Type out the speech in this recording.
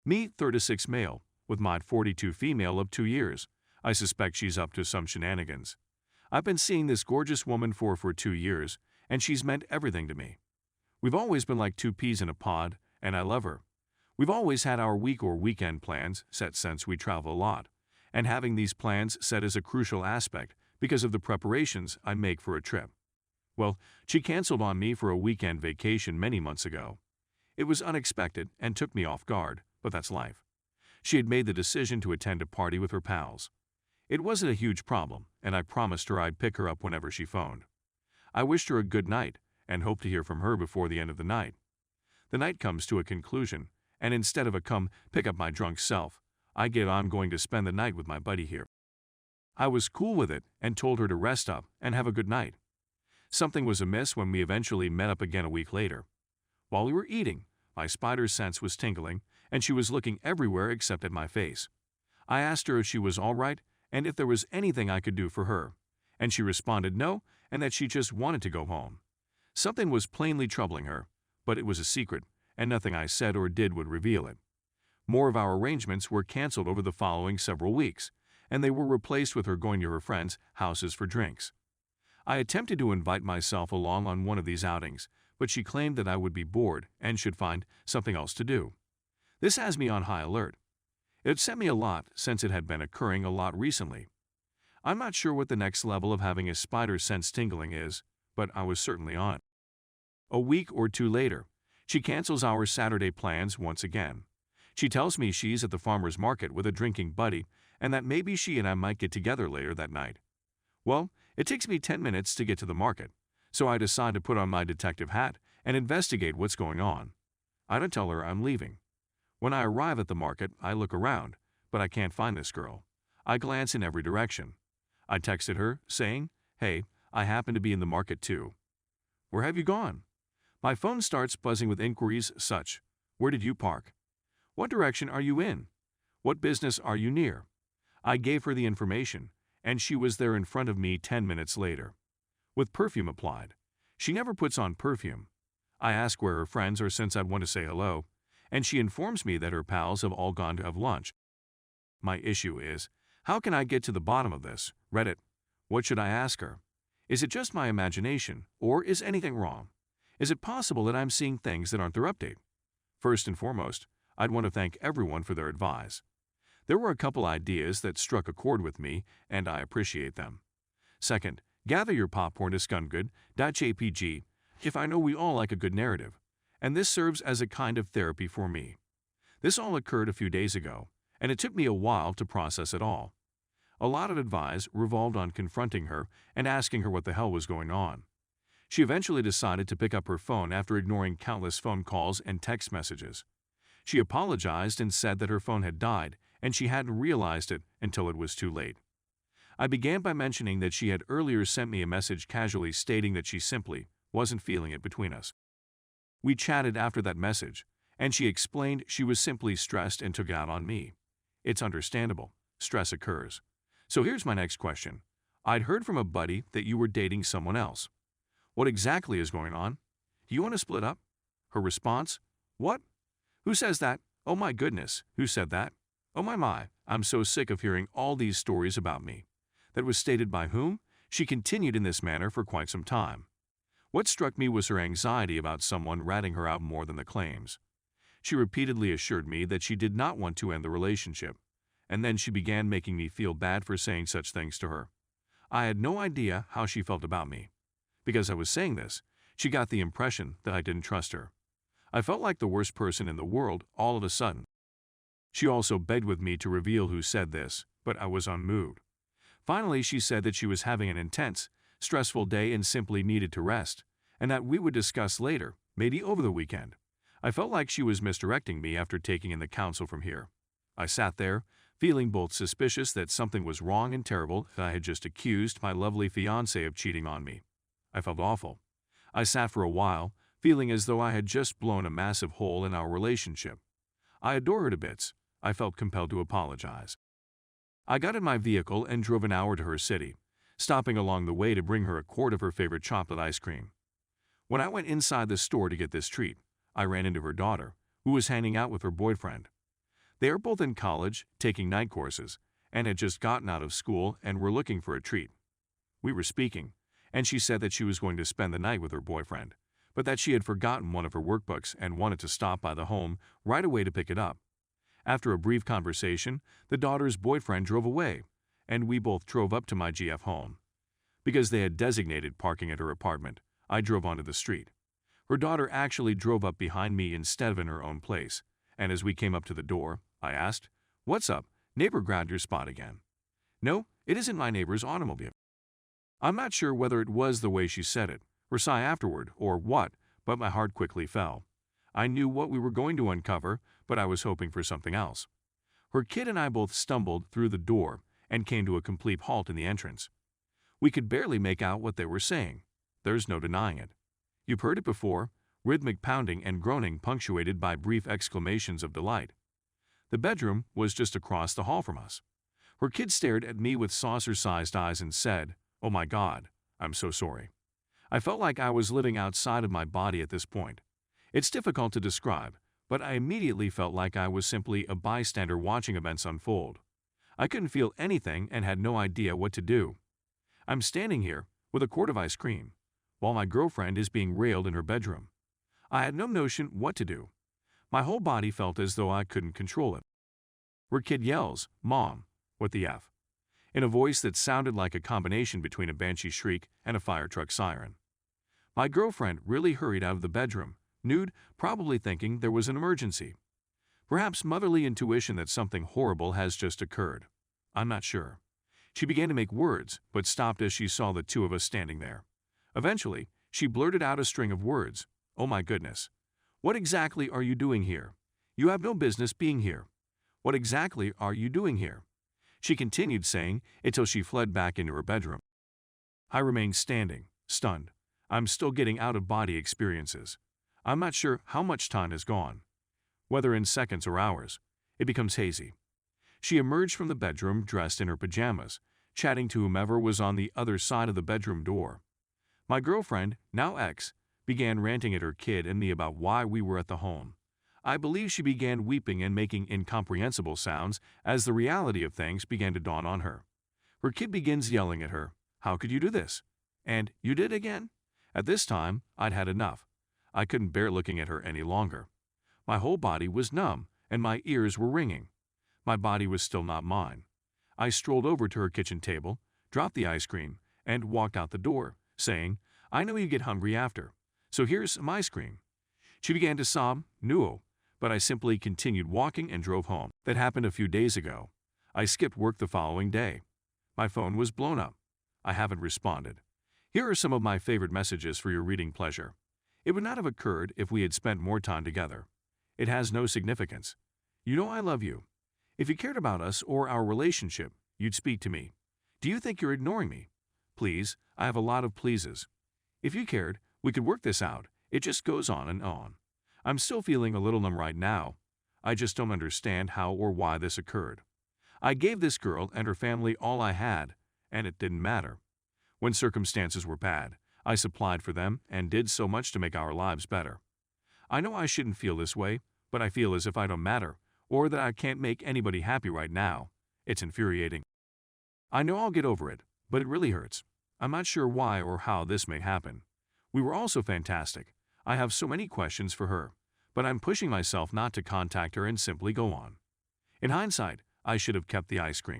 Me, 36 male, with mod 42 female of 2 years. I suspect she's up to some shenanigans. I've been seeing this gorgeous woman for 2 years, and she's meant everything to me. We've always been like two peas in a pod, and I love her. We've always had our week or weekend plans set since we travel a lot, and having these plans set is a crucial aspect because of the preparations I make for a trip. Well, she canceled on me for a weekend vacation many months ago. It was unexpected and took me off guard, but that's life. She had made the decision to attend a party with her pals. It wasn't a huge problem, and I promised her I'd pick her up whenever she phoned. I wished her a good night and hoped to hear from her before the end of the night. The night comes to a conclusion, and instead of a come pick up my drunk self, I get I'm going to spend the night with my buddy here. I was cool with it and told her to rest up and have a good night. Something was amiss when we eventually met up again a week later. While we were eating, my spider sense was tingling, and she was looking everywhere except at my face. I asked her if she was all right and if there was anything I could do for her, and she responded no and that she just wanted to go home. Something was plainly troubling her, but it was a secret, and nothing I said or did would reveal it. More of our arrangements were canceled over the following several weeks, and they were replaced with her going to her friends' houses for drinks. I attempted to invite myself along on one of these outings, but she claimed that I would be bored and should find something else to do. This has me on high alert. It upset me a lot since it had been occurring a lot recently. I'm not sure what the next level of having a spider sense tingling is, but I was certainly on it. A week or two later, she cancels our Saturday plans once again. She tells me she's at the farmer's market with a drinking buddy and that maybe she and I might get together later that night. Well, it takes me 10 minutes to get to the market, so I decide to put on my detective hat and investigate what's going on. I don't tell her I'm leaving. When I arrive at the market, I look around, but I can't find this girl. I glance in every direction. I texted her, saying, "Hey, I happen to be in the market too. Where have you gone?" My phone starts buzzing with inquiries such, "Where did you park? What direction are you in? What business are you near?" I gave her the information, and she was there in front of me 10 minutes later, with perfume applied. She never puts on perfume. I ask where her friends are since I want to say hello, and she informs me that her pals have all gone to have lunch. My issue is, how can I get to the bottom of this? Reddit. What should I ask her? Is it just my imagination, or is anything wrong? Is it possible that I'm seeing things that aren't their update? First and foremost, I'd want to thank everyone for their advice. There were a couple ideas that struck a chord with me, and I appreciate them. Second, gather your popcorn to scumgood.jpg if I know we all like a good narrative, and this serves as a kind of therapy for me. This all occurred a few days ago, and it took me a while to process it all. A lot of advice revolved on confronting her and asking her what the hell was going on. She eventually decided to pick up her phone after ignoring countless phone calls and text messages. She apologized and said that her phone had died and she hadn't realized it until it was too late. I began by mentioning that she had earlier sent me a message casually stating that she simply wasn't feeling it between us. We chatted after that message, and she explained she was simply stressed and took it out on me. It's understandable. Stress occurs. So here's my next question. I'd heard from a buddy that you were dating someone else. What exactly is going on? Do you want to split up? Her response? What? Who says that? Oh my goodness, who said that? Oh my, I'm so sick of hearing all these stories about me. That was stated by whom? She continued in this manner for quite some time. What struck me was her anxiety about someone ratting her out more than the claims. She repeatedly assured me that she did not want to end the relationship, and then she began making me feel bad for saying such things to her. I had no idea how she felt about me. Because I was saying this, she got the impression that I didn't trust her. I felt like the worst person in the world all of a sudden. She also begged with me to reveal who said this, but I was unmoved. Finally, she said that she was having an intense, stressful day and simply needed to rest, and that we would discuss later, maybe over the weekend. I felt like she was misdirecting me after taking in the counsel from here. I sat there, feeling both suspicious that something was wrong and terrible that I had just accused my lovely fiancé of cheating on me. I felt awful. I sat for a while, feeling as though I had just blown a massive hole in our relationship. I adore her to bits. I felt compelled to apologize. I got in my vehicle and drove an hour to her city, stopping along the way to bring her a quart of her favorite chocolate ice cream. When I went inside the store to get this treat, I ran into her daughter, who was hanging out with her boyfriend. They are both in college, taking night courses, and had just gotten out of school and were looking for a treat. We were speaking, and she said that she was going to spend the night with her boyfriend, but that she had forgotten one of her workbooks and wanted to stop by the home right away to pick it up. After a brief conversation, the daughter's boyfriend drove away, and we both drove up to my GF home. Because they had designated parking at her apartment, I drove onto the street. Her daughter actually drove up behind me instead of in her own place, and as we came up to the door, I asked, "What's up? Neighbor grabbed your spot again." "No, it isn't my neighbor's automobile." I'm not sure whether it was the way she said it, or sigh afterward, or what, but my heart quickly fell. I knew what we were going to uncover, but I was hoping for something else. Her kid and I both stumbled through the door and came to a complete halt in the entrance. We could barely make out what they were saying. There's no denying it. You've heard it before, rhythmic pounding and groaning punctuated by brief exclamations of delight. The bedroom was just across the hall from us. Her kid stared at me with saucer-sized eyes and said, "Oh my God, I'm so sorry." I felt like I was living outside of my body at this point. It's difficult to describe, but I immediately felt like I was simply a bystander watching events unfold. I couldn't feel anything and had no idea what to do. I'm standing here with a quart of ice cream, while my girlfriend is being railed in her bedroom. I had no notion what to do. My whole body felt as though I couldn't control it. Her kid yells, "Mom, what the F?" in a voice that sounded like a combination between a banshee shriek and a fire truck siren. My girlfriend really hurried out of the bedroom, nude, probably thinking there was an emergency. Perhaps motherly intuition that something horrible has just occurred. I'm not sure. She began to make words, but stopped as she saw the two of us standing there. Eventually, she blurted out a string of words. "Oh my goodness. What exactly are you doing here? You have no business being here. What exactly are you doing here?" She continued saying until she fled back into her bedroom. I remained standing, stunned. I'm still getting out-of-body experiences. I'm not sure how much time has gone. Whether in seconds or hours, it becomes hazy. She emerged from the bedroom dressed in her pajamas, chatting to whomever was on the other side of the bedroom door. My girlfriend, now ex, began ranting at her kid and me about why we were at the home. I believe she began weeping and making incomprehensible sounds as the reality of things began to dawn on her. Her kid begins yelling at her, "How could you do this?" And, "You did again?" At this time, I'd had enough. I couldn't bear looking at her any longer. My whole body was numb, and my ears were ringing. My body was still not mine. I strolled over to her kitchen table, dropped the ice cream, and walked out the door, saying, "I know you get hungry after, so here's some ice cream." She began to sob, "No," but I simply continued walking and drove home. That happened a few days ago. I skipped work the following day. My phone was blown up. I haven't responded. Here are some of my favorite messages for your reading pleasure. It would not have occurred if we had spent more time together. It has no significance. You know I love you. If you cared about us or our relationship, you'd speak to me. Do you think you're ignoring me? Please, I have a lot of pleases. If you cared, we could work this out. It just goes on and on. I'm still feeling a little numb right now. I just don't understand how or why this occurred. I gave this girl and her family all I had, and it didn't matter. When circumstances were bad, I supplied for them and did so much to make our lives better. I know I shouldn't feel this way, but I feel as if I don't matter, or that I can't make anybody happy right now. It's infuriating. I know I'll get over it, but it really hurts. I'm not sure why or how this may happen. We were also fantastic. I have so many questions for her, but I'm pushing myself not to contact her and simply go on. In hindsight, I should have kept the ice cream.